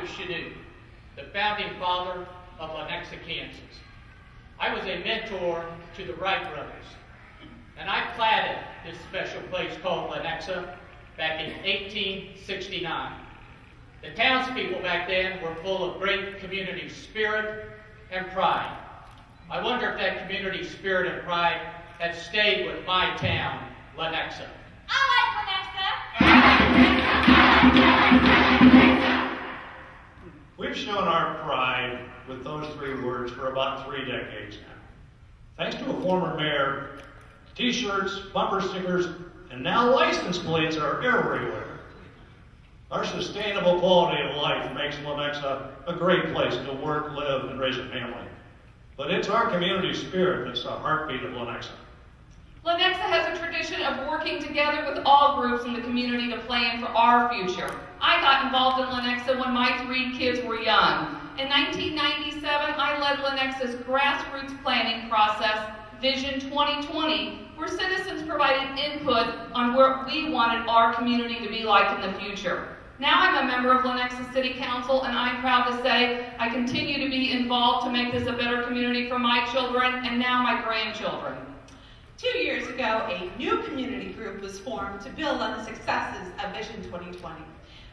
Chanute, the founding father of Lenexa, Kansas. I was a mentor to the Wright brothers, and I platted this special place called Lenexa back in 1869. The townspeople back then were full of great community spirit and pride. I wonder if that community spirit and pride has stayed with my town, Lenexa. I like Lenexa! We've shown our pride with those three words for about 3 decades now. Thanks to a former mayor, t-shirts, bumper stickers, and now license plates are everywhere. Our sustainable quality of life makes Lenexa a great place to work, live, and raise a family. But it's our community spirit that's the heartbeat of Lenexa. Lenexa has a tradition of working together with all groups in the community to plan for our future. I got involved in Lenexa when my 3 kids were young. In 1997, I led Lenexa's grassroots planning process, Vision 2020, where citizens provided input on what we wanted our community to be like in the future. Now I'm a member of Lenexa City Council, and I'm proud to say I continue to be involved to make this a better community for my children and now my grandchildren. 2 years ago, a new community group was formed to build on the successes of Vision 2020.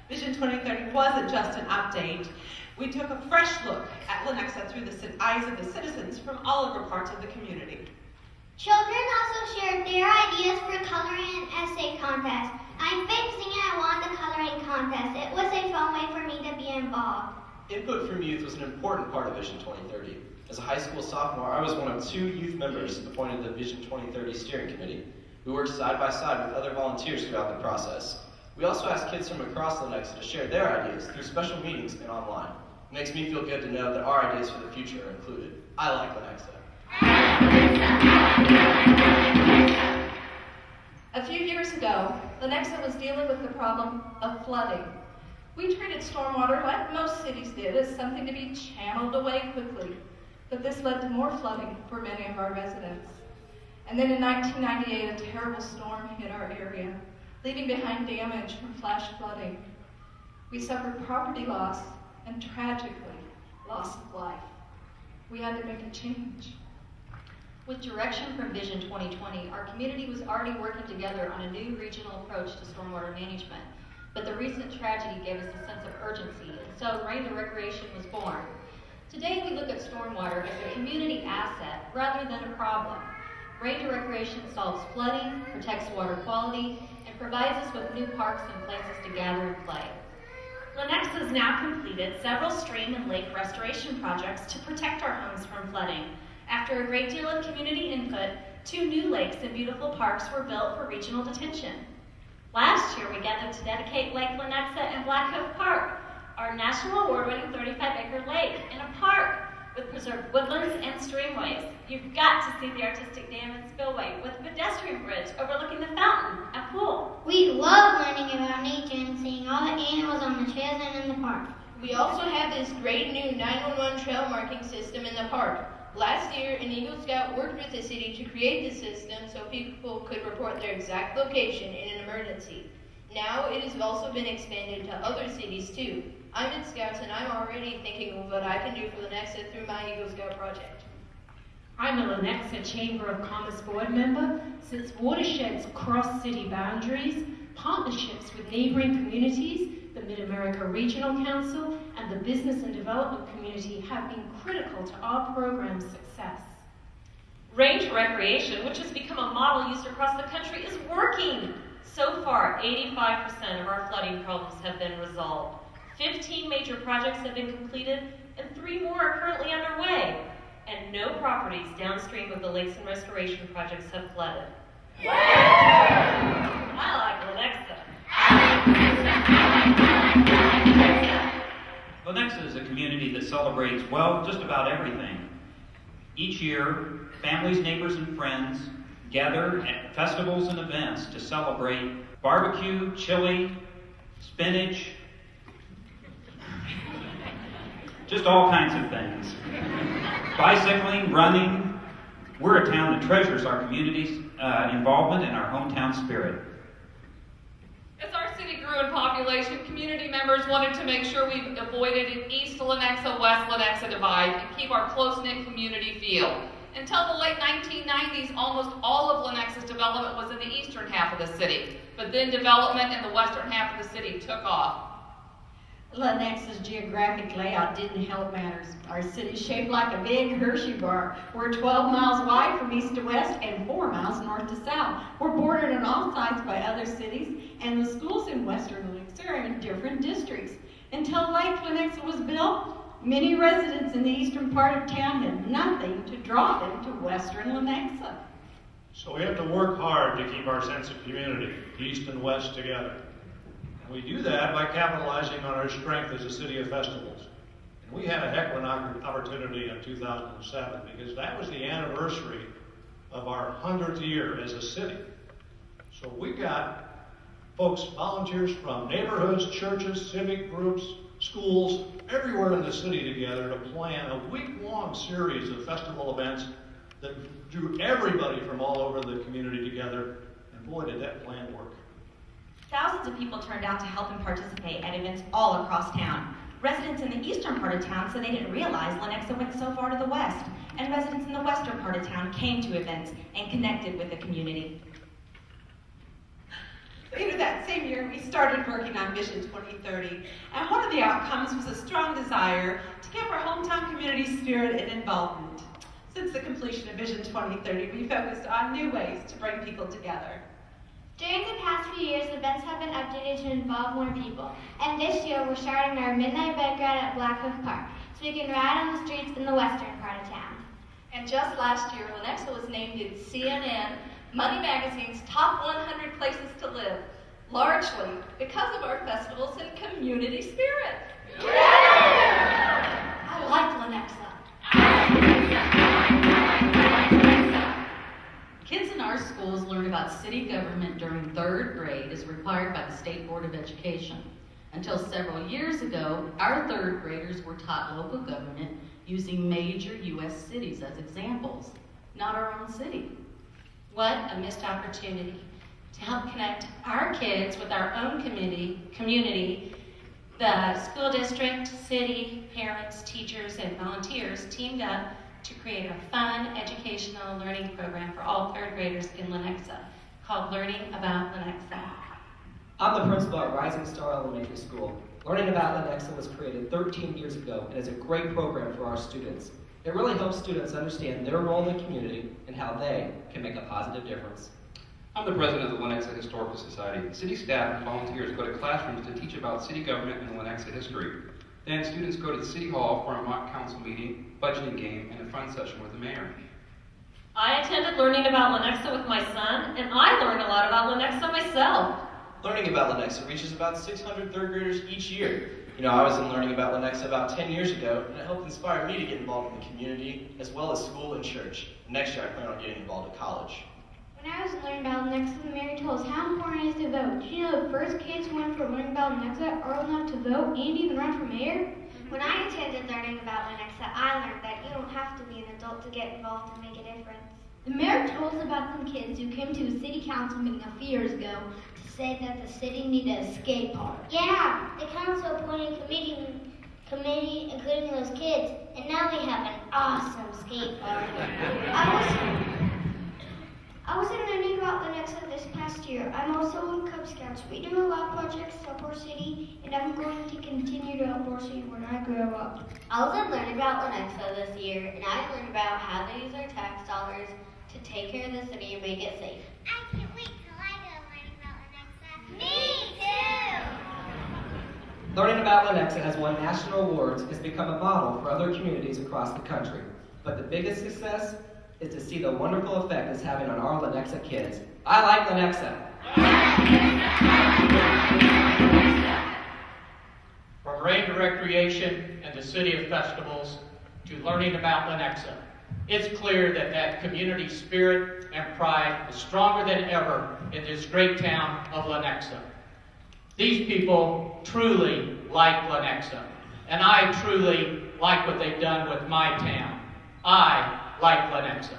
Vision 2030 wasn't just an update. We took a fresh look at Lenexa through the eyes of the citizens from all over parts of the community. Children also shared their ideas for coloring and essay contest. I'm fixing it. I won the coloring contest. It was a fun way for me to be involved. Input from youth was an important part of Vision 2030. As a high school sophomore, I was one of 2 youth members appointed to the Vision 2030 steering committee. We worked side by side with other volunteers throughout the process. We also asked kids from across Lenexa to share their ideas through special meetings and online. It makes me feel good to know that our ideas for the future are included. I like Lenexa. A few years ago, Lenexa was dealing with the problem of flooding. We treated stormwater like most cities did as something to be channeled away quickly, but this led to more flooding for many of our residents. And then in 1998, a terrible storm hit our area, leaving behind damage from flash flooding. We suffered property loss and, tragically, loss of life. We had to make a change. With direction from Vision 2020, our community was already working together on a new regional approach to stormwater management. But the recent tragedy gave us a sense of urgency, and so Rain to Recreation was born. Today we look at stormwater as a community asset rather than a problem. Rain to Recreation solves flooding, protects water quality, and provides us with new parks and places to gather and play. Lenexa has now completed several stream and lake restoration projects to protect our homes from flooding. After a great deal of community input, 2 new lakes and beautiful parks were built for regional detention. Last year, we gathered to dedicate Lake Lenexa and Black Cove Park, our national award-winning 35-acre lake in a park with preserved woodlands and streamways. You've got to see the artistic dam and spillway with a pedestrian bridge overlooking the fountain and pool. We love learning about nature and seeing all the animals on the trails and in the park. We also have this great new 911 trail marking system in the park. Last year, an Eagle Scout worked with the city to create the system so people could report their exact location in an emergency. Now it has also been expanded to other cities too. I'm in Scouts and I'm already thinking of what I can do for Lenexa through my Eagle Scout project. I'm a Lenexa Chamber of Commerce board member. Since watersheds cross city boundaries, partnerships with neighboring communities, the Mid-America Regional Council, and the business and development community have been critical to our program's success. Rain to Recreation, which has become a model used across the country, is working. So far, 85% of our flooding problems have been resolved. 15 major projects have been completed, and 3 more are currently underway. And no properties downstream of the lakes and restoration projects have flooded. I like Lenexa. Lenexa is a community that celebrates, well, just about everything. Each year, families, neighbors, and friends gather at festivals and events to celebrate barbecue, chili, spinach, just all kinds of things. Bicycling, running. We're a town that treasures our community's involvement and our hometown spirit. As our city grew in population, population, community members wanted to make sure we avoided an East Lenexa, West Lenexa divide and keep our close-knit community feel. Until the late 1990s, almost all of Lenexa's development was in the eastern half of the city, but then development in the western half of the city took off. Lenexa's geographic layout didn't help matters. Our city's shaped like a big Hershey bar. We're 12 miles wide from east to west and 4 miles north to south. We're bordered on all sides by other cities, and the schools in western Lenexa are in different districts. Until Lake Lenexa was built, many residents in the eastern part of town had nothing to draw them to western Lenexa. So we have to work hard to keep our sense of community, east and west, together. And we do that by capitalizing on our strength as a city of festivals. And we had a heck of an opportunity in 2007 because that was the anniversary of our 100th year as a city. So we got folks, volunteers from neighborhoods, churches, civic groups, schools, everywhere in the city together to plan a week-long series of festival events that drew everybody from all over the community together. And boy, did that plan work. Thousands of people turned out to help and participate at events all across town. Residents in the eastern part of town said they didn't realize Lenexa went so far to the west, and residents in the western part of town came to events and connected with the community. Later that same year, we started working on Vision 2030, and one of the outcomes was a strong desire to keep our hometown community spirit and involvement. Since the completion of Vision 2030, we focused on new ways to bring people together. During the past few years, events have been updated to involve more people, and this year we're starting our Midnight Bike Ride at Black Hoof Park, so we can ride on the streets in the western part of town. And just last year, Lenexa was named in CNN Money Magazine's top 100 places to live, largely because of our festivals and community spirit. I like Lenexa. Kids in our schools learn about city government during 3rd grade as required by the State Board of Education. Until several years ago, our 3rd graders were taught local government using major U.S. cities as examples, not our own city. What a missed opportunity to help connect our kids with our own community. The school district, city, parents, teachers, and volunteers teamed up to create a fun, educational learning program for all 3rd graders in Lenexa called Learning About Lenexa. I'm the principal at Rising Star Elementary School. Learning About Lenexa was created 13 years ago and is a great program for our students. It really helps students understand their role in the community and how they can make a positive difference. I'm the president of the Lenexa Historical Society. City staff and volunteers go to classrooms to teach about city government and Lenexa history. Then students go to the City Hall for a mock council meeting, budgeting game, and a fun session with the mayor. I attended Learning About Lenexa with my son, and I learned a lot about Lenexa myself. Learning About Lenexa reaches about 600 3rd graders each year. You know, I was in Learning About Lenexa about 10 years ago, and it helped inspire me to get involved in the community, as well as school and church. Next year, I plan on getting involved at college. When I was learning about Lenexa, the mayor told us how important it is to vote. Did you know the first kids who went for Learning About Lenexa are old enough to vote and even run for mayor? When I attended Learning About Lenexa, I learned that you don't have to be an adult to get involved and make a difference. The mayor told us about some kids who came to a city council meeting a few years ago to say that the city needed a skate park. Yeah, the council appointed a committee including those kids, and now we have an awesome skate park. I was in Learning About Lenexa this past year. I'm also in Cub Scouts. We do a lot of projects to help our city, and I'm going to continue to help our city when I grow up. I was in Learning About Lenexa this year, and I learned about how to use our tax dollars to take care of the city and make it safe. I can't wait till I go Learning About Lenexa. Me too! Learning About Lenexa has won national awards and has become a model for other communities across the country. But the biggest success is to see the wonderful effect it's having on our Lenexa kids. I like Lenexa. From rain to recreation and the city of festivals to learning about Lenexa, it's clear that that community spirit and pride is stronger than ever in this great town of Lenexa. These people truly like Lenexa, and I truly like what they've done with my town. I like Lenexa.